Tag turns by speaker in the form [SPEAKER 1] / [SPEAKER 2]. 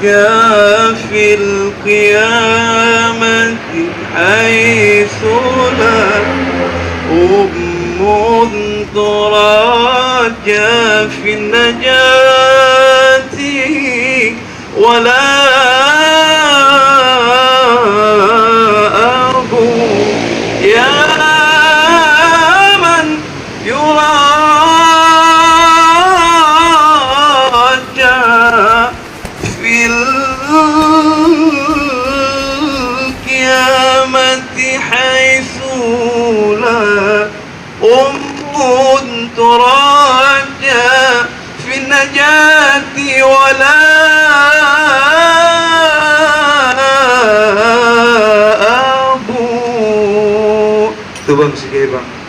[SPEAKER 1] في القيامة حيث لا أم تراجى في النجاة ولا أبو يا من يراجى في القيامة حيث لا أم تراجى في النجاة ولا أبو. Itu bang, si Bang.